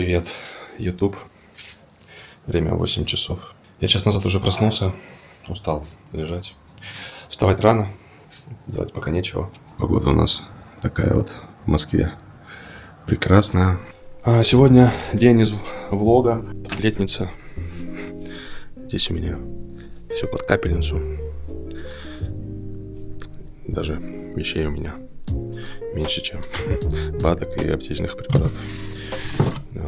Привет, YouTube. Время 8 часов. Я час назад уже проснулся, устал лежать. Вставать рано, делать пока нечего. Погода у нас такая вот в Москве прекрасная. А сегодня день из влога. Летница. Здесь у меня все под капельницу. Даже вещей у меня меньше, чем бадок и аптечных препаратов.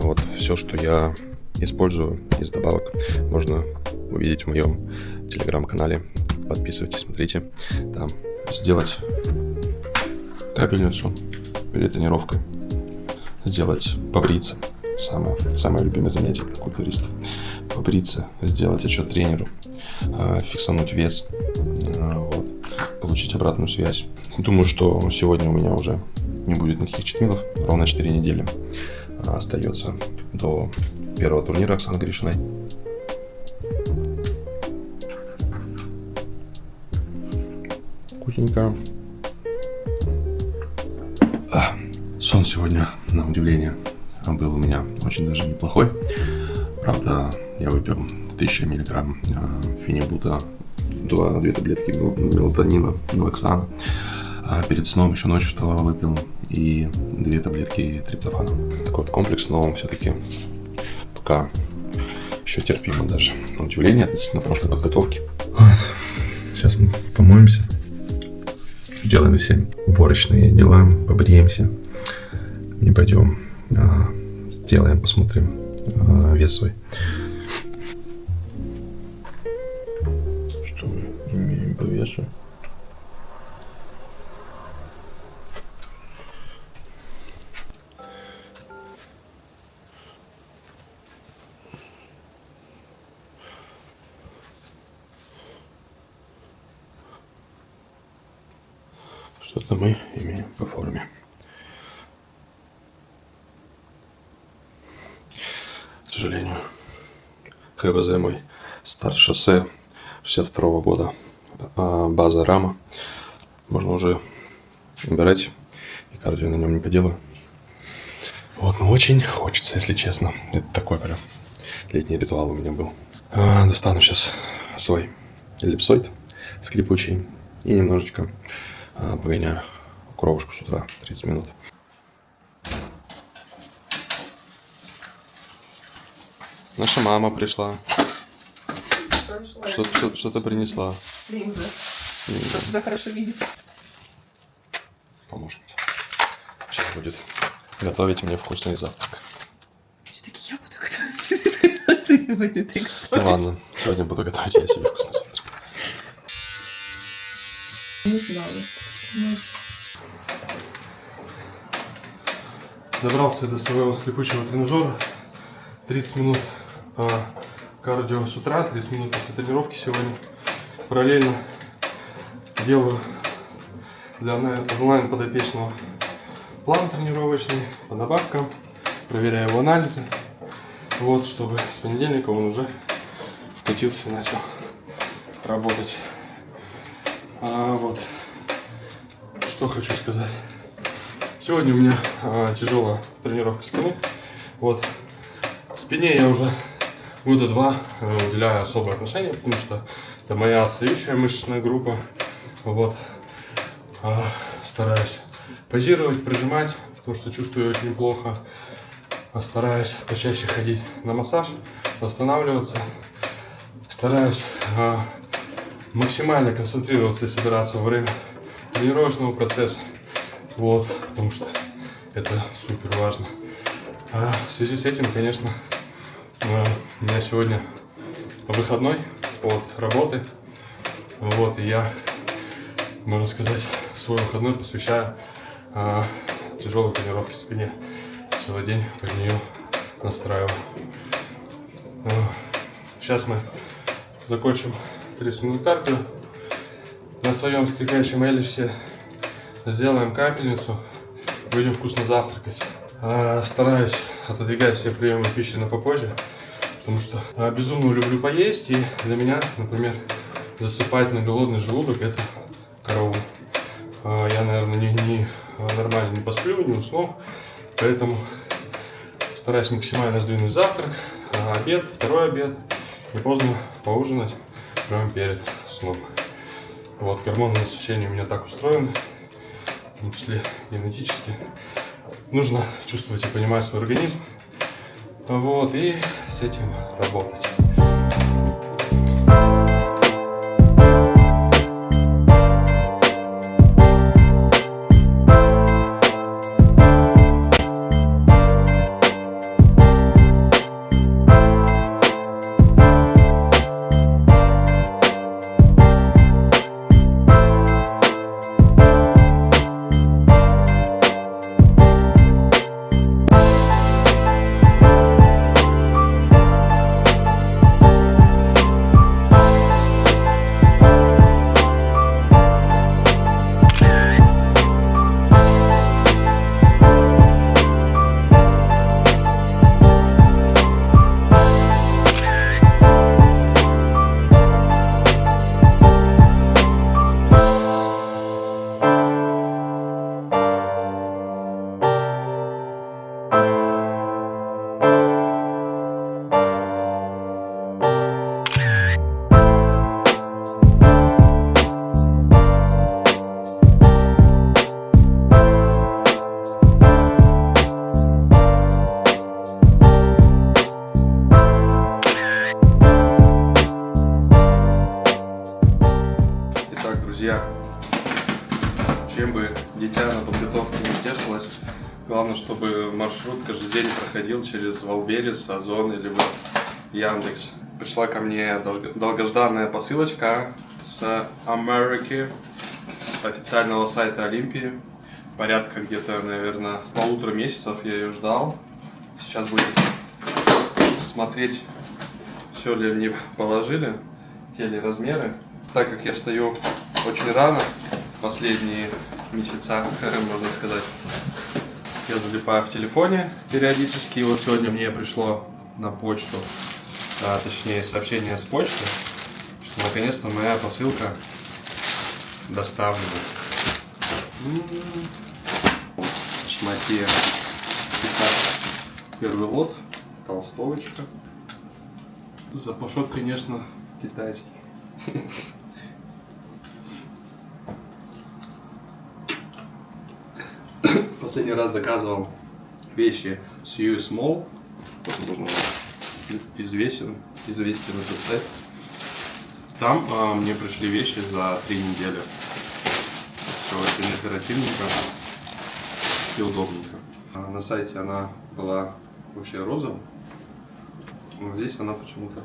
Вот все, что я использую из добавок, можно увидеть в моем телеграм-канале. Подписывайтесь, смотрите. Там сделать капельницу перед тренировкой, сделать побриться. Самое любимое занятие культуристов. Побриться, сделать отчет тренеру, фиксануть вес, вот, получить обратную связь. Думаю, что сегодня у меня уже не будет никаких читмилов. Ровно 4 недели остается до первого турнира Оксаны Гришиной. Вкусненько. Сон сегодня, на удивление, был у меня очень даже неплохой. Правда, я выпил 1000 миллиграмм фенибута, 2 таблетки мелатонина, налоксана. А перед сном еще ночью вставал, выпил и 2 таблетки триптофана. Такой вот комплекс, но все-таки пока еще терпимо даже. На удивление относительно прошлой подготовки. Вот. Сейчас мы помоемся, сделаем все уборочные дела, побреемся и пойдем сделаем, посмотрим вес свой. Что мы имеем по весу? Что-то мы имеем по форме. К сожалению, ХВЗ мой старт шоссе 62 года, база рама. Можно уже убирать, и кардио на нем не поделаю. Вот, но очень хочется, если честно. Это такой прям летний ритуал у меня был. Достану сейчас свой эллипсоид скрипучий и немножечко погоняю кровушку с утра 30 минут. Наша мама пришла. Что-то принесла. Линзы. Чтобы тебя хорошо видеть. Помощница. Сейчас будет готовить мне вкусный завтрак. Все-таки я буду готовить. Ты сегодня ты готовишь. Ну ладно, сегодня буду готовить я себе вкусный завтрак. Не знаю. Добрался до своего скрипучего тренажера. 30 минут кардио с утра, 30 минут после тренировки сегодня. Параллельно делаю для онлайн подопечного план тренировочный по добавкам, проверяю его анализы. Вот, чтобы с понедельника он уже вкатился и начал работать. Вот, что хочу сказать. Сегодня у меня тяжелая тренировка спины. Вот, спине я уже года 2 уделяю особое отношение, потому что это моя отстающая мышечная группа. Вот, стараюсь позировать, прижимать, потому что чувствую очень плохо. Стараюсь почаще ходить на массаж, восстанавливаться. Стараюсь максимально концентрироваться и собираться во время тренировочного процесса. Вот, потому что это супер важно. В связи с этим, конечно, у меня сегодня выходной от работы. Вот, и я, можно сказать, свой выходной посвящаю тяжелой тренировке в спине. Целый день под нее настраиваю. Сейчас мы закончим 30 минут кардио. На своем скрипящем эллипсе сделаем капельницу. Будем вкусно завтракать. Стараюсь отодвигать все приемы пищи на попозже, потому что безумно люблю поесть, и для меня, например, засыпать на голодный желудок — это караул. Я, наверное, нормально не посплю, не усну, поэтому Стараюсь максимально сдвинуть завтрак, обед, второй обед и поздно поужинать прямо перед сном. Вот, гормонное насыщение у меня так устроено, в том числе генетически. Нужно чувствовать и понимать свой организм, вот, и с этим работать. Друзья, чем бы дитя на подготовке не тешилось, главное, чтобы маршрут каждый день проходил через Валберес, Озон или Яндекс. Пришла ко мне долгожданная посылочка с Америки, с официального сайта Олимпии. Порядка где-то, наверное, 1,5 месяцев я ее ждал. Сейчас будем смотреть, все ли мне положили, те ли размеры. Так как я встаю очень рано, последние месяца, можно сказать, я залипаю в телефоне периодически. И вот сегодня мне пришло на почту, точнее сообщение с почты, что наконец-то моя посылка доставлена. Шматье. Первый лот, толстовочка. Запашок, конечно, китайский. Последний раз заказывал вещи с US Mall. Возможно, известен этот сайт. Там мне пришли вещи за 3 недели. Все очень оперативненько и удобненько. На сайте она была вообще розовая, но здесь она почему-то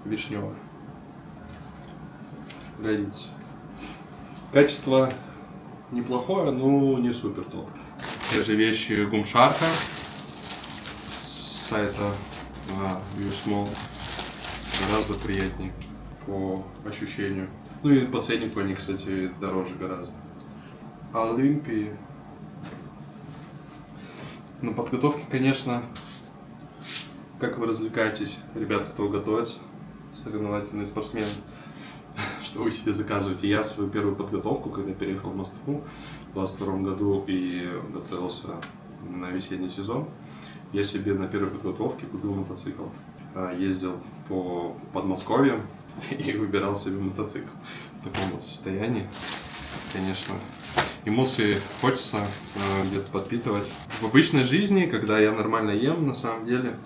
вишневая. Годится. Качество неплохое, но не супер топ. Те же вещи Гумшарка с сайта US Mall. Гораздо приятнее по ощущению. Ну и по ценнику они, кстати, дороже гораздо. Олимпии. На подготовке, конечно, как вы развлекаетесь, ребята, кто готовится, соревновательные спортсмены, что вы себе заказываете. Я свою первую подготовку, когда переехал в Москву в 2022 году и готовился на весенний сезон, я себе на первой подготовке купил мотоцикл. Ездил по Подмосковью и выбирал себе мотоцикл. В таком вот состоянии, конечно. Эмоции хочется где-то подпитывать. В обычной жизни, когда я нормально ем, на самом деле,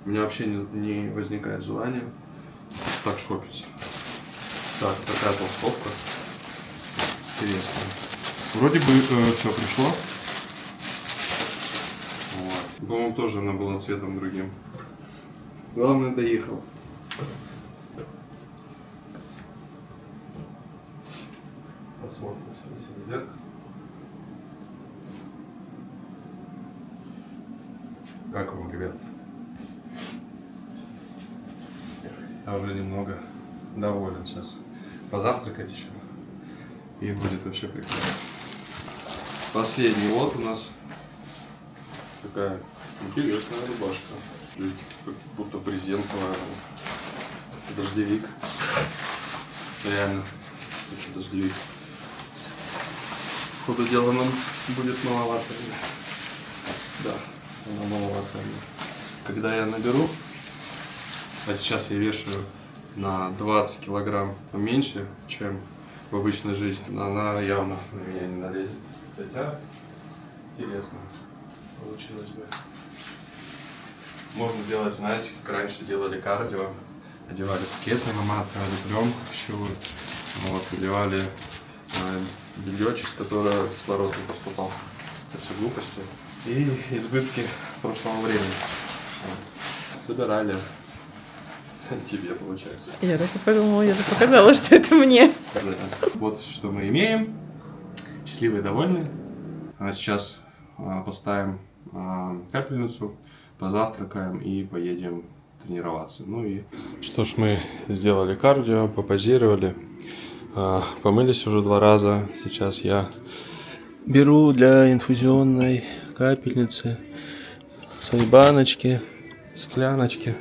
у меня вообще не возникает желания так шопиться. Так, такая толстовка. Интересная. Вроде бы все пришло. Вот. По-моему, тоже она была цветом другим. Главное, доехал. Посмотрим, что сидят. Как вам, ребят? Я уже немного доволен сейчас. Позавтракать еще. И будет вообще прекрасно. Последний лот у нас. Такая интересная рубашка. Как будто брезентовая. Дождевик. Реально. Это дождевик. Ходу дела нам будет маловато. Да, она маловато. когда я наберу, а сейчас я вешаю на 20 килограмм меньше, чем в обычной жизни, она явно на меня не налезет. Хотя, интересно получилось бы. Можно делать, знаете, как раньше делали кардио. Одевали пакеты, наматывали пленку пищевую, вот, надевали белье, через которое кислород не поступал. Это все глупости и избытки прошлого времени. Вот. Забирали тебе, получается. Я так и подумала, я же показала, что это мне. Вот что мы имеем. Счастливые и довольны. Сейчас поставим капельницу, позавтракаем и поедем тренироваться. Ну и что ж, мы сделали кардио, попозировали, помылись уже 2 раза. Сейчас я беру для инфузионной капельницы свои баночки, скляночки.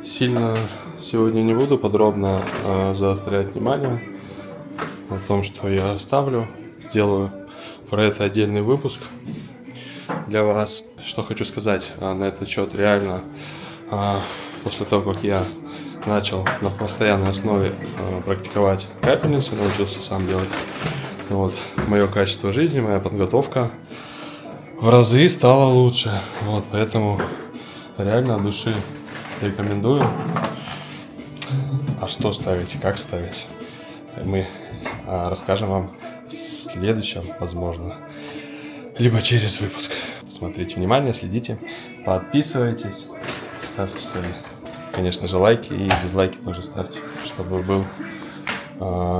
Сильно сегодня не буду подробно заострять внимание на том, что я оставлю. Сделаю про это отдельный выпуск для вас. Что хочу сказать на этот счет. Реально, после того, как я начал на постоянной основе практиковать капельницу, научился сам делать, вот, мое качество жизни, моя подготовка в разы стала лучше. Вот, поэтому реально от души рекомендую. А что ставить и как ставить, мы расскажем вам в следующем, возможно, либо через выпуск. Смотрите внимательно, следите, подписывайтесь, ставьте свои, конечно же, лайки и дизлайки тоже ставьте, чтобы был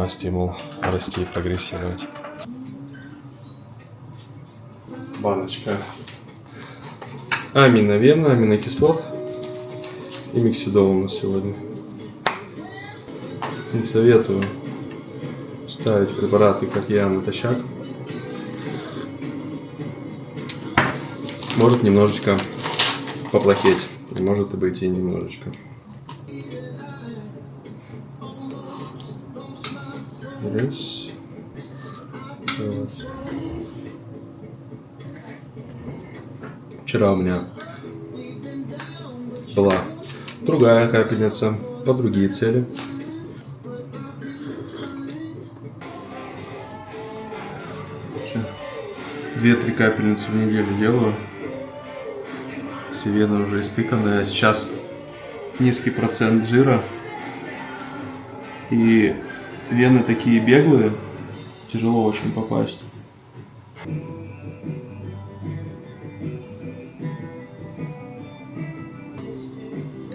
стимул расти и прогрессировать. Баночка аминовена, аминокислот и миксидол у нас сегодня. Не советую ставить препараты, как я, натощак. Может немножечко поплохеть, может быть и немножечко. Раз. Вчера у меня была другая капельница по другие цели. Вообще 2-3 капельницы в неделю делаю. Все вены уже истыканы. Сейчас низкий процент жира. И вены такие беглые. Тяжело очень попасть.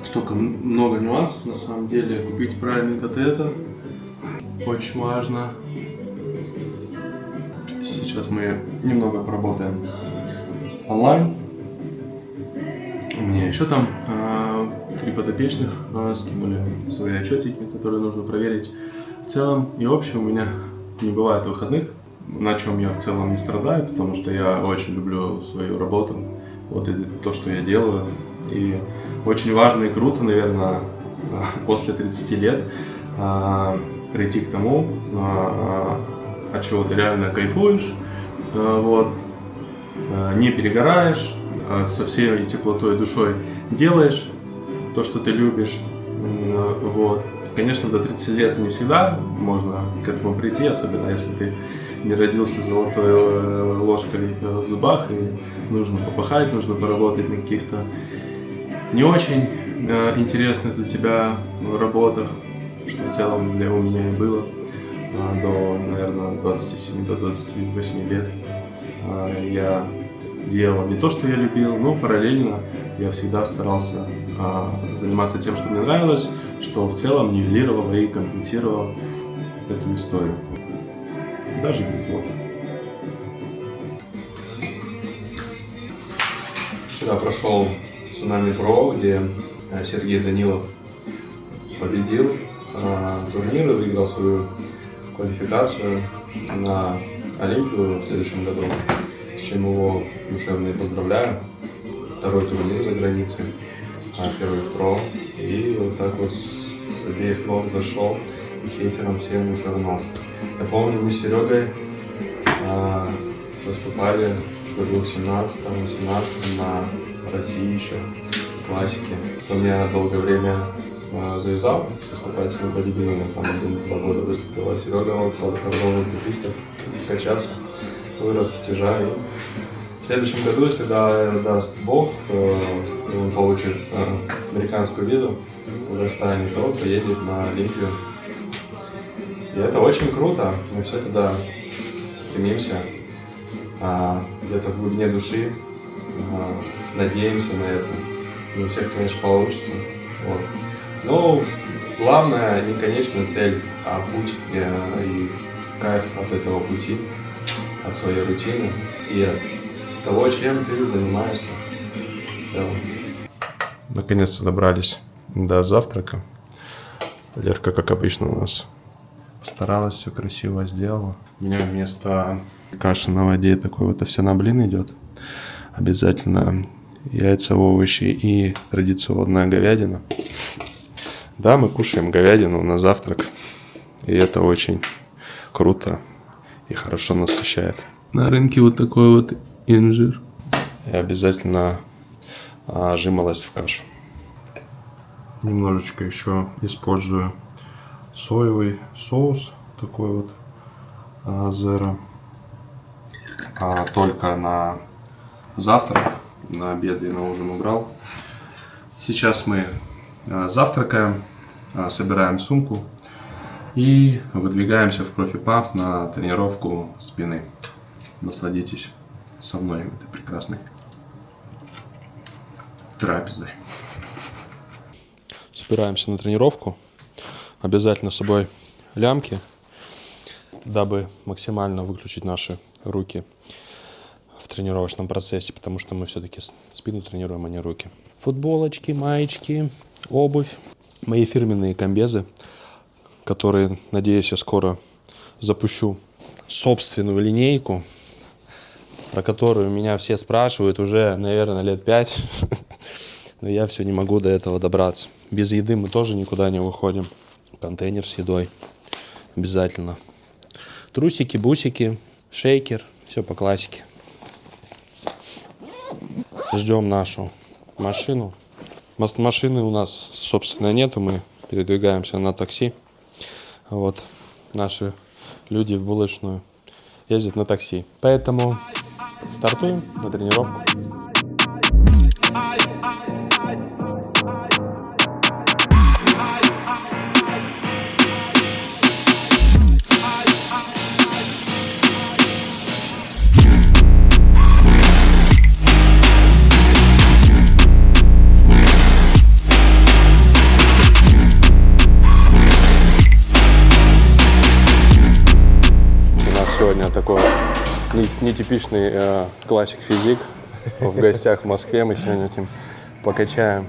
Столько много нюансов на самом деле. Купить правильный катетер очень важно. Сейчас мы немного поработаем онлайн. У меня еще там 3 подопечных скинули свои отчетики, которые нужно проверить. В целом и общем у меня не бывает выходных, на чем я в целом не страдаю, потому что я очень люблю свою работу, вот и то, что я делаю. И очень важно и круто, наверное, после 30 лет прийти к тому, от чего ты реально кайфуешь, вот, не перегораешь, со всей теплотой душой делаешь то, что ты любишь. Вот. Конечно, до 30 лет не всегда можно к этому прийти, особенно если ты не родился с золотой ложкой в зубах, и нужно попахать, нужно поработать на каких-то не очень интересных для тебя работах, что в целом у меня и было до, наверное, 27-28 лет. Я делал не то, что я любил, но параллельно я всегда старался заниматься тем, что мне нравилось, что в целом нивелировало и компенсировало эту историю. Даже без вот. Вчера прошел Цунами Про, где Сергей Данилов победил турнир и выиграл свою квалификацию на Олимпию в следующем году, с чем его душевно и поздравляю. Второй турнир за границей, первый в Про. И вот так вот с обеих ног зашел и хейтером всем разогнался. Я помню, мы с Серегой выступали в году 17-18 на России еще. классики. Он я долгое время завязал с выступательным бодибилдингом, там 1-2 года выступил, а Серега вот продолжил качаться, вырос в тяжа. В следующем году, если даст Бог, он получит американскую визу, уже станет, то поедет на Олимпию. И это очень круто, мы все туда стремимся, где-то в глубине души надеемся на это. Не у всех, конечно, получится. Вот. Но главное не конечная цель, а путь и кайф от этого пути, от своей рутины и от того, чем ты занимаешься в целом. Наконец-то добрались до завтрака. Лерка, как обычно, у нас постаралась, все красиво сделала. У меня вместо каши на воде такой вот овсяный блин идет. Обязательно яйца, овощи и традиционная говядина. Да, мы кушаем говядину на завтрак. И это очень круто и хорошо насыщает. На рынке вот такой вот инжир. И обязательно жимолость в кашу. Немножечко еще использую соевый соус. Такой вот зеро. Только на завтрак, на обед и на ужин убрал. Сейчас мы завтракаем, собираем сумку и выдвигаемся в профи-паб на тренировку спины. Насладитесь со мной этой прекрасной трапезой. Собираемся на тренировку. Обязательно с собой лямки, дабы максимально выключить наши руки в тренировочном процессе, потому что мы все-таки спину тренируем, а не руки. Футболочки, маечки, обувь, мои фирменные комбезы, которые, надеюсь, я скоро запущу собственную линейку, про которую меня все спрашивают уже, наверное, лет 5, но я все не могу до этого добраться. Без еды мы тоже никуда не выходим. Контейнер с едой обязательно. Трусики, бусики, шейкер, все по классике. Ждем нашу машину. Машины у нас, собственно, нету, мы передвигаемся на такси. Вот наши люди в булочную ездят на такси. Поэтому стартуем на тренировку. Сегодня такой нетипичный классик физик в гостях в Москве. Мы сегодня этим покачаем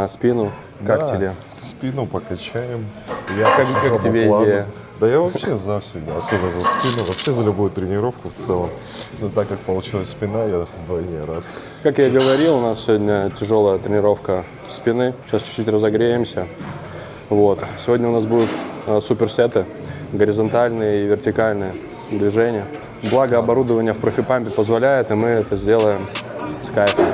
спину. Как тебе? Спину покачаем. Как тебе идея? Да я вообще за всегда, особенно за спину, вообще за любую тренировку в целом. Но так как получилась спина, я вдвойне рад. Как я говорил, у нас сегодня тяжелая тренировка спины. Сейчас чуть-чуть разогреемся. Вот. Сегодня у нас будут суперсеты, горизонтальные и вертикальные движения. Благо оборудование в профи-пампе позволяет, и мы это сделаем с кайфом.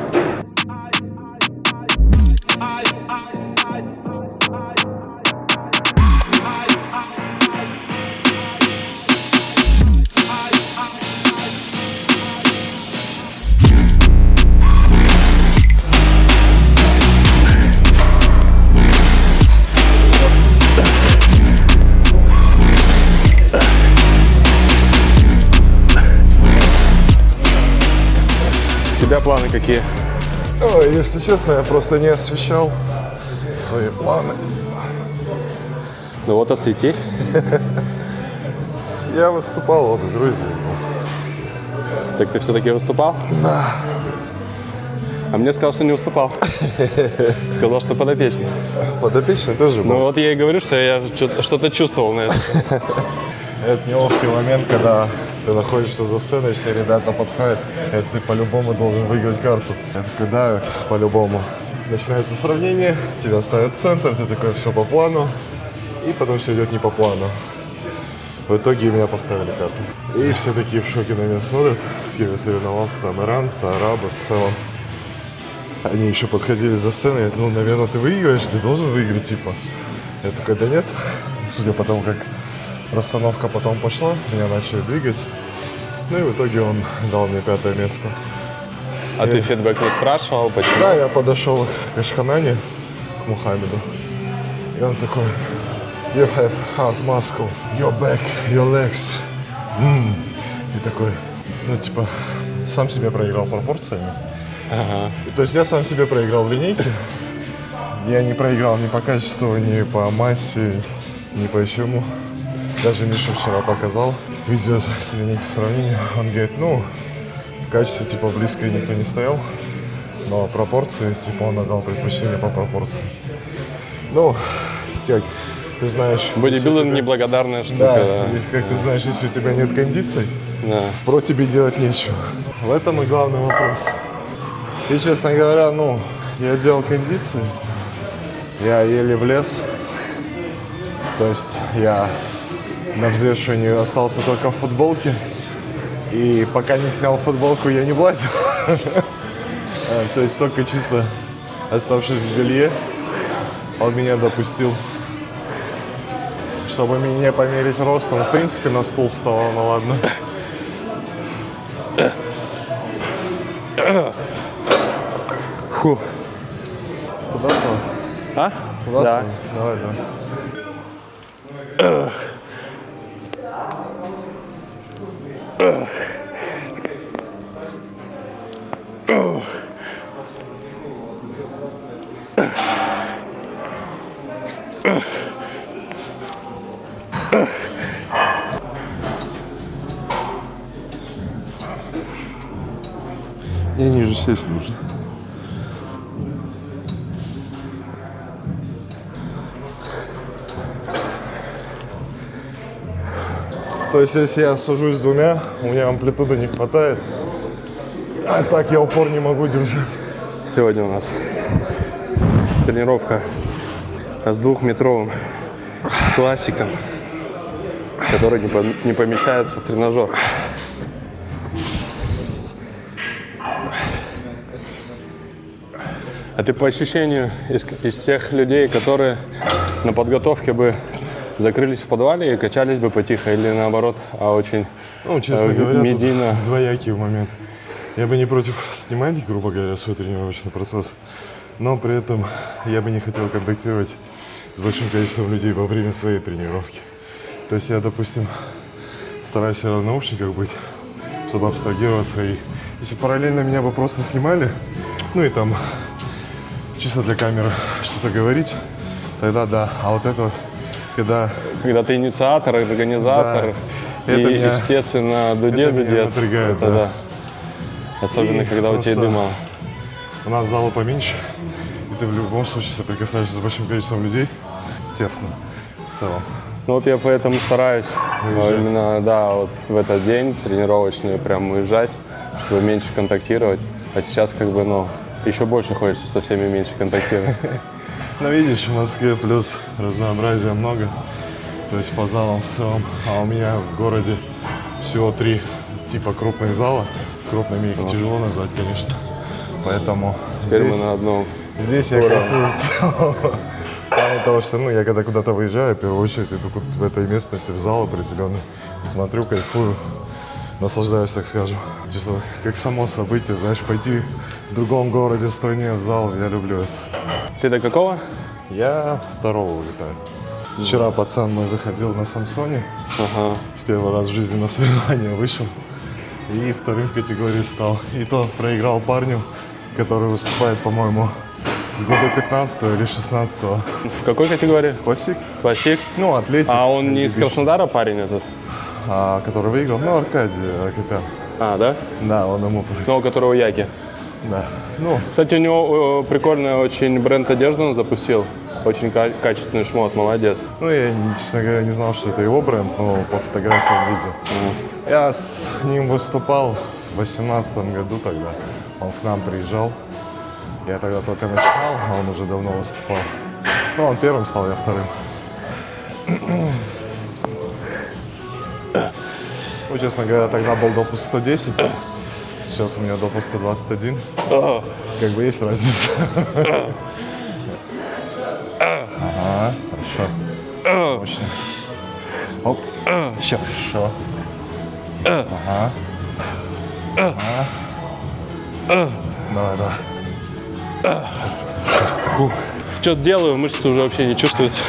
У тебя планы какие? Ой, если честно, я просто не освещал свои планы. Ну вот освети. Я выступал вот в Грузии. Так ты все-таки выступал? Да. А мне сказал, что не выступал. Сказал, что подопечный. Подопечный тоже был. Ну вот я и говорю, что я что-то чувствовал на это. Это неловкий момент, когда ты находишься за сценой, все ребята подходят, и ты по-любому должен выиграть карту. Я такой, да, по-любому. Начинается сравнение, тебя ставят в центр, ты такой, все по плану, и потом все идет не по плану. В итоге меня поставили карту. И все такие в шоке на меня смотрят, с кем я соревновался, там иранцы, арабы в целом. Они еще подходили за сцену, говорят, ну, наверное, ты выиграешь, ты должен выиграть, типа. Я такой, да нет. Судя по тому, как расстановка потом пошла, меня начали двигать. Ну и в итоге он дал мне 5 место. А ты фидбэк не спрашивал, почему? Да, я подошел к Ашханане, к Мухаммеду. И он такой, you have hard muscle, your back, your legs. И такой, ну типа, сам себе проиграл пропорциями. Ага. То есть я сам себе проиграл в линейке. Я не проиграл ни по качеству, ни по массе, ни по чему. Даже Миша вчера показал видео с линейки сравнения. Он говорит, ну, в качестве типа близко никто не стоял, но пропорции, типа он отдал предпочтение по пропорции. Ну, как ты знаешь... Бодибилдинг неблагодарная штука. Да, Да. и как ты знаешь, если у тебя нет кондиций, Да. в про тебе делать нечего. В этом и главный вопрос. И, честно говоря, ну, я делал кондиции, я еле влез. То есть я на взвешивании остался только в футболке. И пока не снял футболку, я не влазил. То есть только чисто оставшись в белье, он меня допустил. Чтобы мне померить рост, он в принципе на стул вставал, ну ладно. Фу. Туда сразу? А? Туда Да. сразу? Давай, да. Мне ниже сесть нужно. То есть, если я сажусь с двумя, у меня амплитуды не хватает. А так я упор не могу держать. Сегодня у нас тренировка с 2-метровым классиком, который не помещается в тренажер. А ты по ощущению из тех людей, которые на подготовке бы закрылись в подвале и качались бы потихо, или наоборот, очень Ну, честно говоря, медийно? тут двоякий момент. Я бы не против снимать, грубо говоря, свой тренировочный процесс, но при этом я бы не хотел контактировать с большим количеством людей во время своей тренировки. То есть я, допустим, стараюсь всегда в наушниках быть, чтобы абстрагироваться. И если параллельно меня бы просто снимали, ну и там чисто для камеры что-то говорить, тогда да. А вот это вот, когда Когда ты инициатор, организатор, Да. и, Это меня- естественно, дуде это меня дудец. напрягает, Это да. Особенно, И когда у тебя просто- дыма. у нас зала поменьше, и ты в любом случае соприкасаешься с большим количеством людей, тесно в целом. Ну вот я поэтому стараюсь Уезжать. именно, да, вот в этот день тренировочный прям уезжать, чтобы меньше контактировать. А сейчас как бы, ну, еще больше хочется со всеми меньше контактировать. Но видишь, в Москве плюс разнообразия много, то есть по залам в целом. А у меня в городе всего 3 типа крупных зала. Крупными их тяжело назвать, конечно. Поэтому Теперь мы здесь, на одном. здесь я кайфую в целом. В плане того, что я когда куда-то выезжаю, в первую очередь иду в этой местности, в зал определенный, смотрю, кайфую, наслаждаюсь, так скажем. Чисто как само событие, знаешь, пойти в другом городе, стране, в зал, я люблю это. Ты до какого? Я 2-го улетаю. Вчера пацан мой выходил на Самсоне. Ага. В первый раз в жизни на соревнования вышел. И вторым в категории стал. И то проиграл парню, который выступает, по-моему, с года 15 или 16 В какой категории? Классик. Классик? Ну, атлетик. А он не из Краснодара парень этот? Который выиграл? Ну, Аркадий Акопян. А, да? Да, он ему проиграл. Ну, у которого Яки. Да. Ну, Кстати, у него прикольный очень бренд одежды он запустил. Очень качественный шмот, молодец. ну, я, честно говоря, не знал, что это его бренд, но по фотографиям видел. Я с ним выступал в 2018 году тогда. Он к нам приезжал. Я тогда только начинал, а он уже давно выступал. Ну, он первым стал, я вторым. Ну, честно говоря, тогда был допуск 110. Сейчас у меня до после 21. Как бы есть разница. Ага, хорошо. Мощно. Оп. Еще. Хорошо. Ага. Ага. Давай, давай. Что-то делаю, мышцы уже вообще не чувствуются.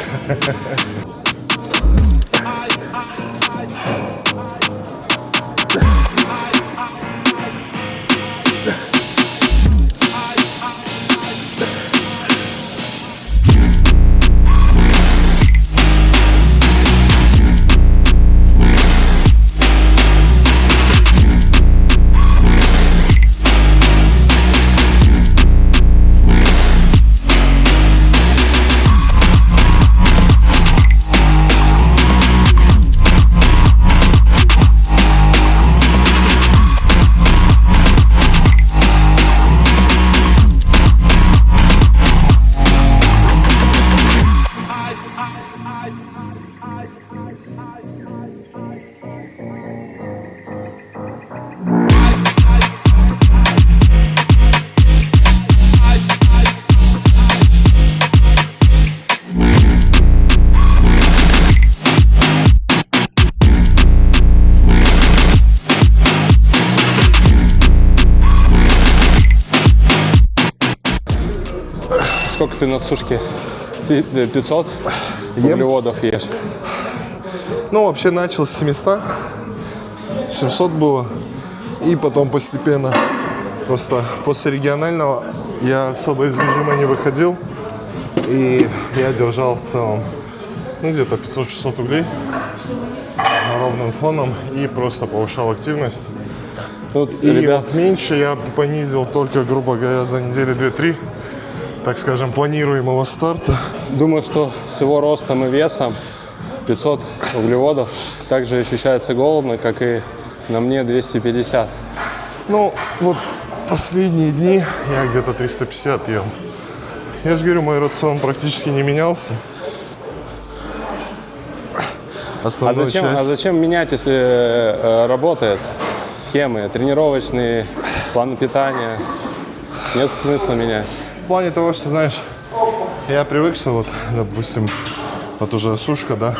Сколько ты на сушке? 500 углеводов ешь? Ну, вообще начал с 700. 700 было. И потом постепенно. Просто после регионального я особо из режима не выходил. И я держал в целом, ну, где-то 500-600 углей ровным фоном. И просто повышал активность. Тут, И ребят, вот меньше я понизил только, грубо говоря, за недели 2-3. Так скажем, планируемого старта. думаю, что с его ростом и весом 500 углеводов также ощущается голодно, как и на мне 250. Ну, вот последние дни я где-то 350 ел. Я же говорю, мой рацион практически не менялся. Основная часть. Зачем менять, если работает схемы, тренировочные, план питания? Нет смысла менять. В плане того, что, знаешь, я привык, что вот, допустим, вот уже сушка, да,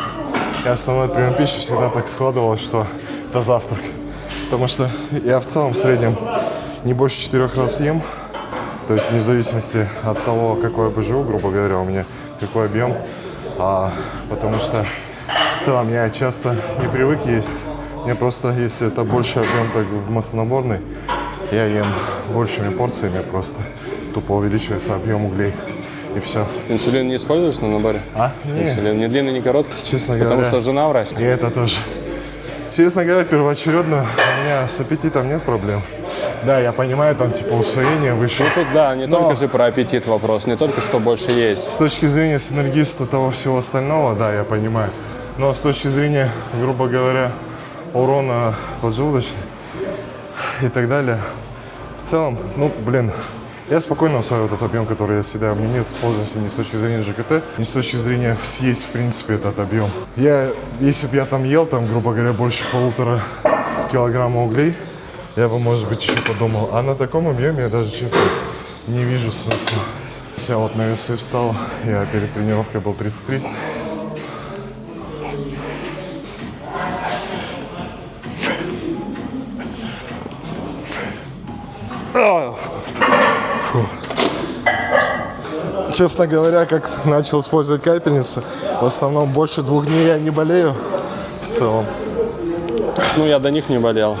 и основной прием пищи всегда так складывалось, что это завтрак. Потому что я в целом в среднем не больше 4 раз ем. То есть вне зависимости от того, какой я бы живу, грубо говоря, у меня какой объем. Потому что в целом я часто не привык есть. Мне просто, если это больше объем так массонаборный, я ем большими порциями, просто тупо увеличивается объем углей. И все. Инсулин не используешь на наборе? Не, Инсулин не длинный, не короткий? честно Потому говоря. что жена врач. И это тоже. Честно говоря, первоочередно у меня с аппетитом нет проблем. Да, я понимаю, там типа усвоение выше. Ну тут да, не Но- только же про аппетит вопрос, не только что больше есть. С точки зрения синергиста того всего остального, да, я понимаю. Но с точки зрения, грубо говоря, урона поджелудочной и так далее, в целом, ну, блин, я спокойно усваиваю этот объем, который я съедаю. У меня нет сложности ни с точки зрения ЖКТ, ни с точки зрения съесть, в принципе, этот объем. Если бы я там ел, там, грубо говоря, больше 1,5 килограмма углей, я бы, может быть, еще подумал. А на таком объеме я даже, честно, не вижу смысла. Я вот на весы встал, я перед тренировкой был 33. Честно говоря, как начал использовать капельницы, в основном больше 2 дней я не болею в целом. Ну я до них не болел.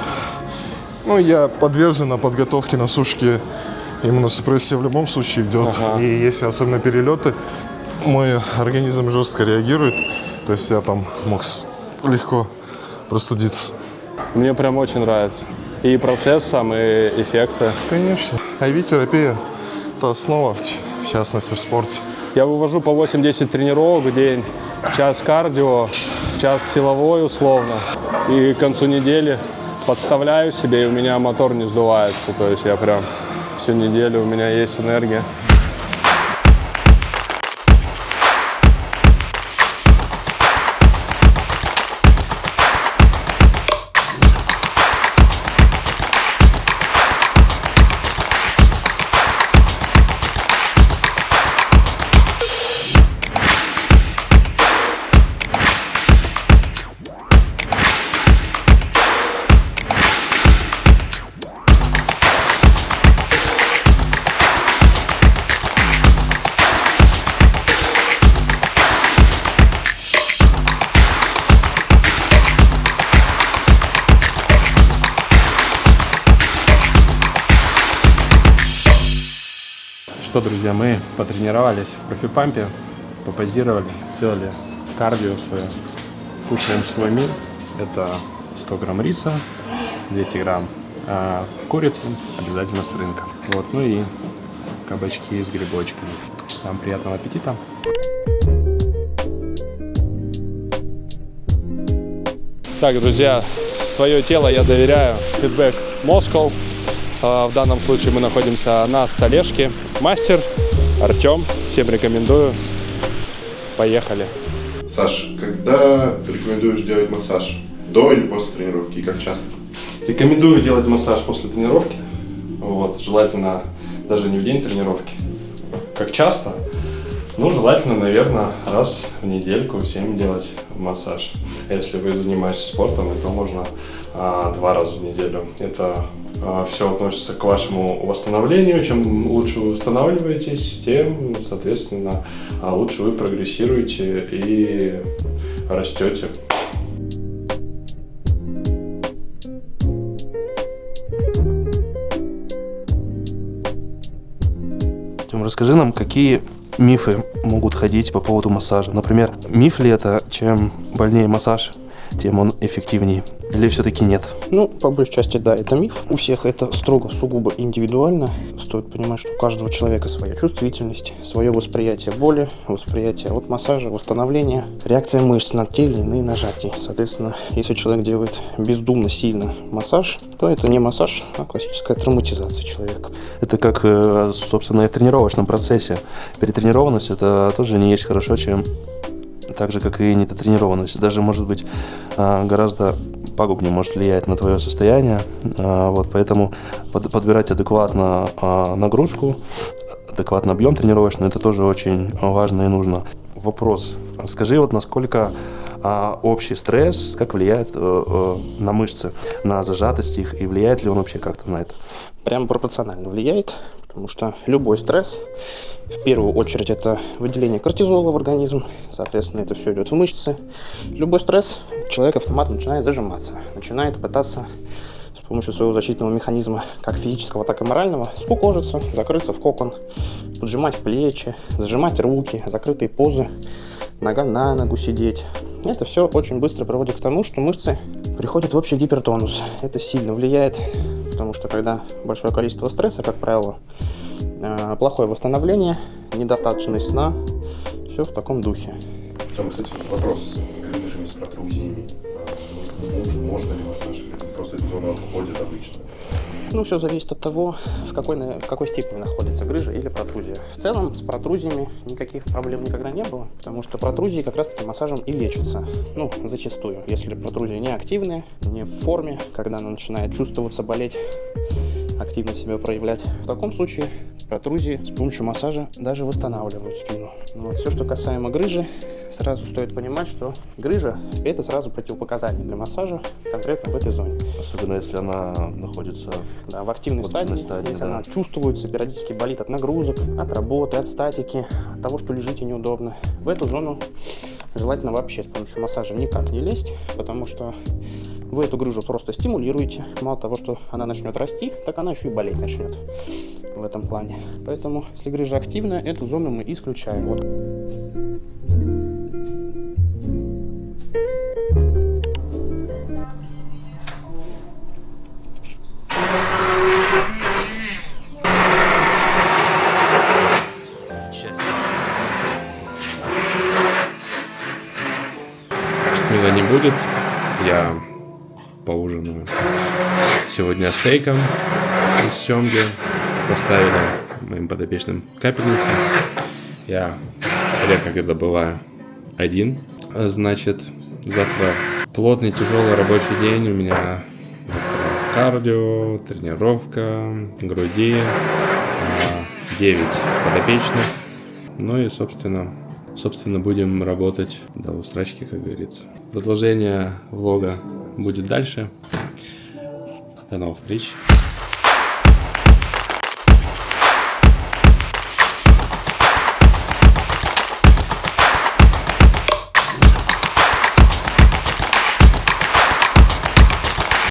Ну, я подвержен на подготовке на сушке иммуносупрессия в любом случае идет. Ага. И если особенно перелеты, мой организм жестко реагирует. То есть я там мог легко простудиться. Мне прям очень нравится. И процесс сам, и эффекты. Конечно. IV-терапия – это основа, в частности, в спорте. Я вывожу по 8-10 тренировок в день, час кардио, час силовой условно. И к концу недели подставляю себе, и у меня мотор не сдувается. То есть я прям всю неделю, у меня есть энергия. что, друзья, мы потренировались в профипампе, попозировали, сделали кардио свое. Кушаем свой мир. Это 100 грамм риса, 200 грамм курицы, обязательно с рынка. Вот, ну и кабачки с грибочками. Вам приятного аппетита! Так, друзья, свое тело я доверяю Fitback Moscow. В данном случае мы находимся на столешке. Мастер Артем. Всем рекомендую. Поехали. Саш, когда ты рекомендуешь делать массаж? До или после тренировки? И как часто? Рекомендую делать массаж после тренировки. Вот, желательно даже не в день тренировки. Как часто? Ну, желательно, наверное, раз в недельку всем делать массаж. Если вы занимаетесь спортом, то можно 2 раза в неделю. Это все относится к вашему восстановлению. Чем лучше вы восстанавливаетесь, тем, соответственно, лучше вы прогрессируете и растете. Тём, расскажи нам, какие мифы могут ходить по поводу массажа. Например, миф ли это, чем больнее массаж, тем он эффективнее? Или все-таки нет? Ну, по большей части, да, это миф. У всех это строго, сугубо индивидуально. Стоит понимать, что у каждого человека своя чувствительность, свое восприятие боли, восприятие от массажа, восстановления, реакция мышц на те или иные нажатия. Соответственно, если человек делает бездумно сильно массаж, то это не массаж, а классическая травматизация человека. Это как, собственно, и в тренировочном процессе. Перетренированность – это тоже не есть хорошо, чем так же, как и недотренированность. Даже, может быть, гораздо пагубнее может влиять на твое состояние. Вот, поэтому подбирать адекватно нагрузку, адекватный объем тренировочный – это тоже очень важно и нужно. Вопрос. Скажи, вот насколько общий стресс, как влияет на мышцы, на зажатость их, и влияет ли он вообще как-то на это? Прямо пропорционально влияет, потому что любой стресс, в первую очередь, это выделение кортизола в организм, соответственно, это все идет в мышцы. Любой стресс, человек автоматом начинает зажиматься, начинает пытаться с помощью своего защитного механизма, как физического, так и морального, скукожиться, закрыться в кокон, поджимать плечи, зажимать руки, закрытые позы, нога на ногу сидеть. Это все очень быстро приводит к тому, что мышцы приходят в общий гипертонус. Это сильно влияет, потому что когда большое количество стресса, как правило, плохое восстановление, недостаточность сна, все в таком духе. Тём, кстати, вопрос с грыжами, с протрузиями. Можно ли массаж, или просто эту зону обходит обычно? Ну, все зависит от того, в какой степени находится грыжа или протрузия. В целом, с протрузиями никаких проблем никогда не было, потому что протрузии как раз-таки массажем и лечатся. Ну, зачастую. Если протрузия не активная, не в форме, когда она начинает чувствоваться, болеть, активно себя проявлять. В таком случае протрузии с помощью массажа даже восстанавливают спину. Но все, что касаемо грыжи, сразу стоит понимать, что грыжа – это сразу противопоказание для массажа конкретно в этой зоне. Особенно если она находится в активной стадии, если она чувствуется, периодически болит от нагрузок, от работы, от статики, от того, что лежите неудобно. В эту зону желательно вообще с помощью массажа никак не лезть, потому что вы эту грыжу просто стимулируете. Мало того, что она начнет расти, так она еще и болеть начнет в этом плане. Поэтому, если грыжа активная, эту зону мы исключаем. Вот. Штмила не будет. Я поужинаю сегодня стейком из семги. Поставили моим подопечным капельницы. Я редко когда бываю один. Значит, завтра плотный, тяжелый рабочий день. У меня кардио, тренировка, груди, 9 подопечных. Ну и, собственно, будем работать до устрачки, как говорится. Продолжение влога будет дальше. До новых встреч.